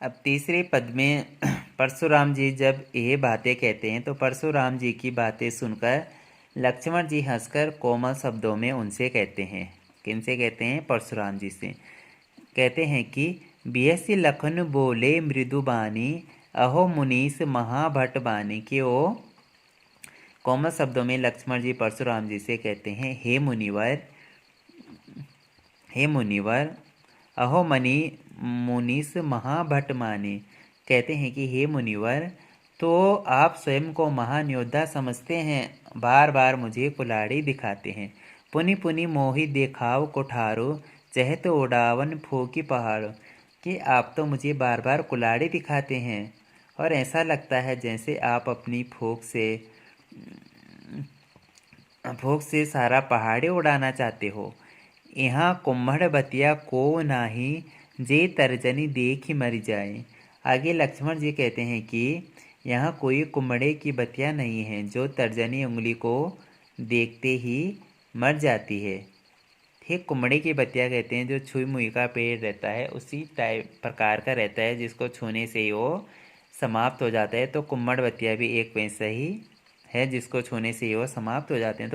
अब तीसरे पद में परशुराम जी जब ये बातें कहते हैं तो परशुराम जी की बातें सुनकर लक्ष्मण जी हंसकर कोमल शब्दों में उनसे कहते हैं, किनसे कहते हैं? परशुराम जी से कहते हैं कि बिहसी लखन बोले मृदुबानी, अहो मुनीस महाभट बानी। कि वो कोमल शब्दों में लक्ष्मण जी परशुराम जी से कहते हैं, हे मुनिवर, हे मुनिवर, अहो मनी मुनीस महाभट माने। कहते हैं कि हे मुनिवर, तो आप स्वयं को महान योद्धा समझते हैं, बार बार मुझे कुल्हाड़ी दिखाते हैं। पुनि पुनि मोहि देखाव कोठारो, चहत उड़ावन फूकी पहाड़ो। कि आप तो मुझे बार बार कुल्हाड़ी दिखाते हैं और ऐसा लगता है जैसे आप अपनी फूंक से सारा पहाड़ी उड़ाना चाहते हो। यहाँ कुम्हड़ बतिया को नाही, जे तर्जनी देख ही मर जाए। आगे लक्ष्मण जी कहते हैं कि यहाँ कोई कुम्हड़े की बतिया नहीं है जो तर्जनी उंगली को देखते ही मर जाती है। ठीक, कुम्हड़े की बतिया कहते हैं जो छुई मुई का पेड़ रहता है, उसी टाइप प्रकार का रहता है जिसको छूने से ही वो समाप्त हो जाता है। तो कुम्हड़ बतिया भी एक वैसा ही है जिसको छूने से ही वो समाप्त हो जाते हैं।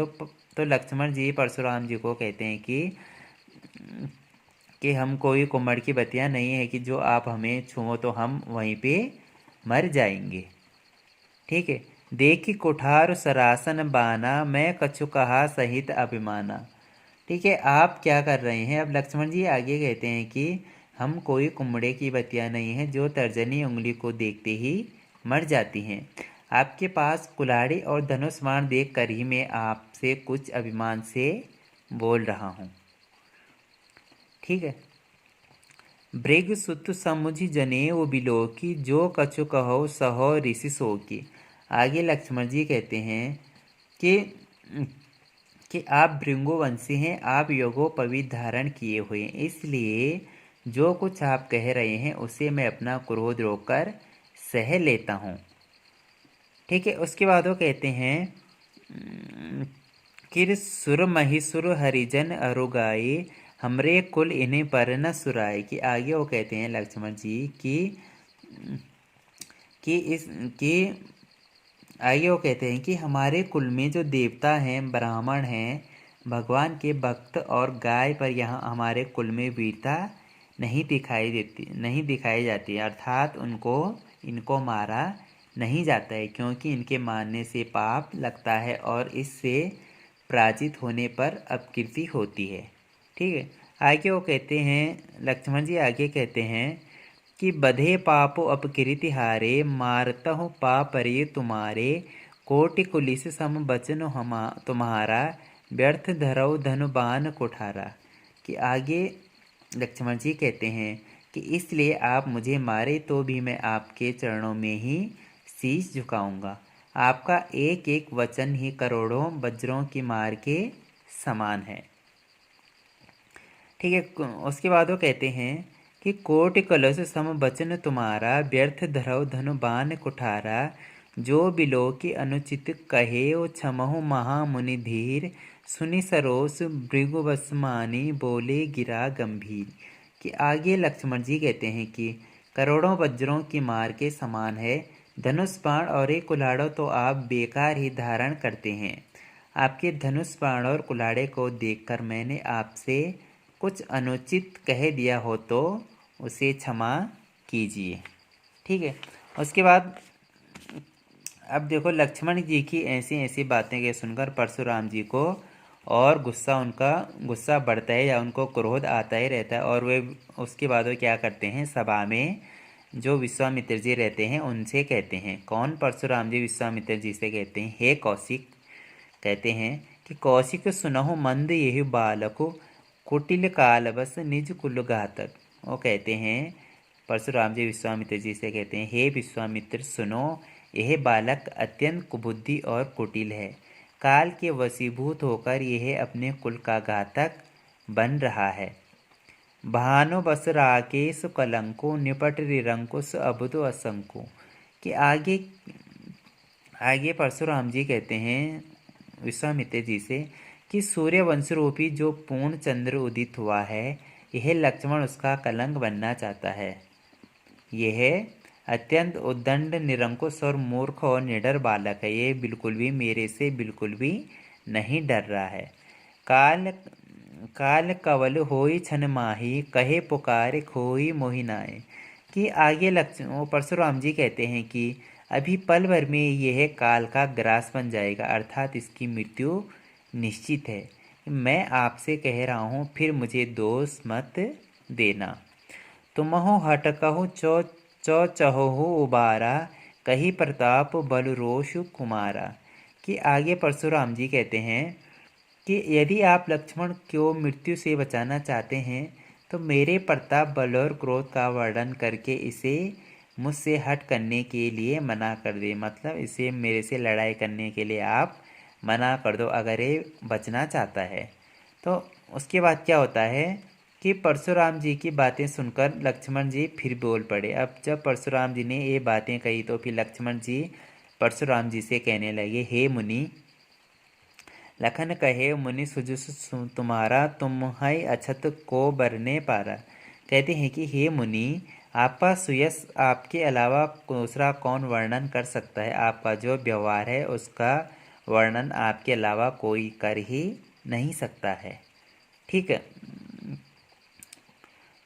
तो लक्ष्मण जी परशुराम जी को कहते हैं कि हम कोई कुम्हड़ की बतिया नहीं है कि जो आप हमें छुओ तो हम वहीं पे मर जाएंगे। ठीक है। देखी कुठार सरासन बाना, मैं कछु कहा सहित अभिमाना। ठीक है, आप क्या कर रहे हैं? अब लक्ष्मण जी आगे कहते हैं कि हम कोई कुम्हड़े की बतिया नहीं है जो तर्जनी उंगली को देखते ही मर जाती हैं। आपके पास कुल्हाड़ी और धनुष बाण देख कर ही मैं आपसे कुछ अभिमान से बोल रहा हूँ। ठीक है। ब्रेग सुत समुझ जनेऊ बिलो की, जो कछु कहो सहो ऋषि सो की। आगे लक्ष्मण जी कहते हैं कि आप भृंगुवंशी हैं, आप योगोपवीत धारण किए हुए हैं, इसलिए जो कुछ आप कह रहे हैं उसे मैं अपना क्रोध रोककर सह लेता हूँ। ठीक है। उसके बाद वो कहते हैं किर सुर महिसुर हरिजन अरुगाई, हमरे कुल इन्हें पर न सुराए। कि आगे वो कहते हैं लक्ष्मण जी कि आगे वो कहते हैं कि हमारे कुल में जो देवता हैं, ब्राह्मण हैं, भगवान के भक्त और गाय पर यहाँ हमारे कुल में वीरता नहीं दिखाई जाती, अर्थात इनको मारा नहीं जाता है, क्योंकि इनके मारने से पाप लगता है और इससे पराजित होने पर अपकीर्ति होती है। ठीक है। आगे वो कहते हैं, लक्ष्मण जी आगे कहते हैं कि बधे पापो अपकीर्ति हारे, मारतहु पाप रे तुम्हारे, कोटि कुलिस सम बचन तुम्हारा, व्यर्थ धरौ धनुबान कुठारा। कि आगे लक्ष्मण जी कहते हैं कि इसलिए आप मुझे मारे तो भी मैं आपके चरणों में ही शीश झुकाऊंगा। आपका एक एक वचन ही करोड़ों वज्रों की मार के समान है। ठीक है। उसके बाद वो कहते हैं कि कोटि कलश सम बचन तुम्हारा, व्यर्थ धरौ धनु बान कुठारा, जो बिलो की अनुचित कहे ओ क्षमहु महामुनि धीर, सुनि सरोस भृगुवसमानी बोले गिरा गंभीर। कि आगे लक्ष्मण जी कहते हैं कि करोड़ों वज्रों की मार के समान है, धनुष बाण और एक कुल्हाड़ो तो आप बेकार ही धारण करते हैं। आपके धनुष बाण और कुल्हाड़े को देखकर मैंने आपसे कुछ अनुचित कह दिया हो तो उसे क्षमा कीजिए। ठीक है। उसके बाद अब देखो लक्ष्मण जी की ऐसी ऐसी बातें के सुनकर परशुराम जी को और गुस्सा बढ़ता है या उनको क्रोध आता ही रहता है, और वे उसके बाद वो क्या करते हैं, सभा में जो विश्वामित्र जी रहते हैं उनसे कहते हैं। कौन? परशुराम जी विश्वामित्र जी से कहते हैं, हे कौशिक, कहते हैं कि कौशिक सुनहु मंद यही बालको, कुटिल काल बस निज कुल घातक। वो कहते हैं, परशुराम जी विश्वामित्र जी से कहते हैं, हे विश्वामित्र सुनो, यह बालक अत्यंत कुबुद्धि और कुटिल है, काल के वशीभूत होकर यह अपने कुल का घातक बन रहा है। भानु बस राकेश कलंको, निपट रिरंकुश अबुदो असंको। कि आगे परशुराम जी कहते हैं विश्वामित्र जी से कि सूर्यवंश रूपी जो पूर्ण चंद्र उदित हुआ है, यह लक्ष्मण उसका कलंक बनना चाहता है। यह अत्यंत उद्दंड निरंकुश और मूर्ख और निडर बालक है। ये बिल्कुल भी मेरे से बिल्कुल भी नहीं डर रहा है। काल काल कवल होई छन माही, कहे पुकारे खोई मोहि नाय। कि आगे वो परशुराम जी कहते हैं कि अभी पल भर में यह काल का ग्रास बन जाएगा, अर्थात इसकी मृत्यु निश्चित है। मैं आपसे कह रहा हूँ, फिर मुझे दोष मत देना। तुमहु हटकहु चौ चौ चहु उबारा, कही प्रताप बल रोष कुमारा। कि आगे परशुराम जी कहते हैं कि यदि आप लक्ष्मण को मृत्यु से बचाना चाहते हैं तो मेरे प्रताप, बल और क्रोध का वर्णन करके इसे मुझसे हट करने के लिए मना कर दे। मतलब इसे मेरे से लड़ाई करने के लिए आप मना कर दो अगर ये बचना चाहता है। तो उसके बाद क्या होता है कि परशुराम जी की बातें सुनकर लक्ष्मण जी फिर बोल पड़े। अब जब परशुराम जी ने ये बातें कही तो फिर लक्ष्मण जी परशुराम जी से कहने लगे, हे मुनि, लखन कहे मुनि सुजुस तुम्हारा, तुम है अछत को बरने पारा। कहते हैं कि हे मुनि, आपका सुयश आपके अलावा दूसरा कौन वर्णन कर सकता है। आपका जो व्यवहार है उसका वर्णन आपके अलावा कोई कर ही नहीं सकता है। ठीक है,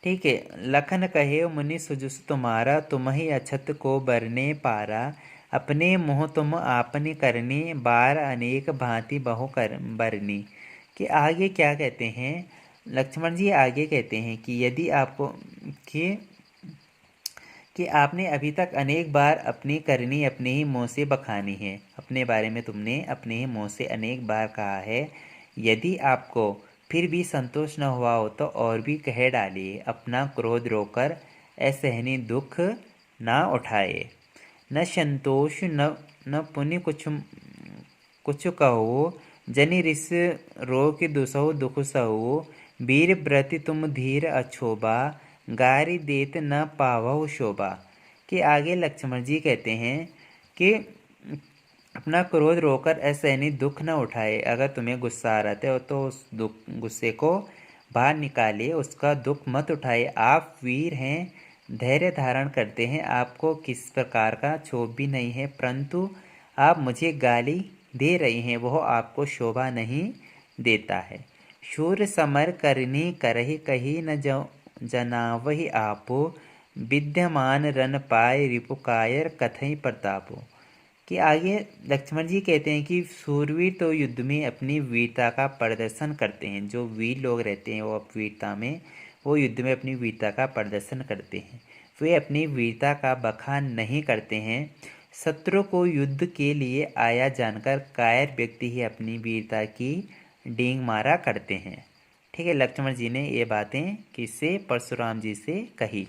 ठीक है। लखन कहे मुनि सुजुस तुम्हारा, तुम ही अछत को बरने पारा। अपने मुँह तुम आपने करनी, बार अनेक भांति बहु कर बरनी। कि आगे क्या कहते हैं लक्ष्मण जी, आगे कहते हैं कि यदि आपको कि आपने अभी तक अनेक बार अपनी करनी अपने ही मुँह से बखानी है। अपने बारे में तुमने अपने ही मुँह से अनेक बार कहा है। यदि आपको फिर भी संतोष न हुआ हो तो और भी कह डालिए। अपना क्रोध रोकर असहनीय दुख ना उठाए। न संतोष न पुण्य कुछ कहो, जनि रिस रोग दुसहु दुख सहु। वीर व्रति तुम धीर अछोबा, गारी देत न पावहु शोभा। कि आगे लक्ष्मण जी कहते हैं कि अपना क्रोध रोकर असहनीय दुख न उठाए। अगर तुम्हें गुस्सा आ रहा है तो उस गुस्से को बाहर निकालिए, उसका दुख मत उठाए। आप वीर हैं, धैर्य धारण करते हैं, आपको किस प्रकार का क्षोभ भी नहीं है, परंतु आप मुझे गाली दे रही हैं, वह आपको शोभा नहीं देता है। शूर समर करनी करहि, कही न जनावहि आपो। विद्यमान रन पाए रिपु कायर, कथई प्रतापो। कि आगे लक्ष्मण जी कहते हैं कि सूरवीर तो युद्ध में अपनी वीरता का प्रदर्शन करते हैं। जो वीर लोग रहते हैं वो वीरता में वो युद्ध में अपनी वीरता का प्रदर्शन करते हैं। वे अपनी वीरता का बखान नहीं करते हैं। शत्रु को युद्ध के लिए आया जानकर कायर व्यक्ति ही अपनी वीरता की डींग मारा करते हैं। ठीक है, लक्ष्मण जी ने ये बातें किससे? परशुराम जी से कही।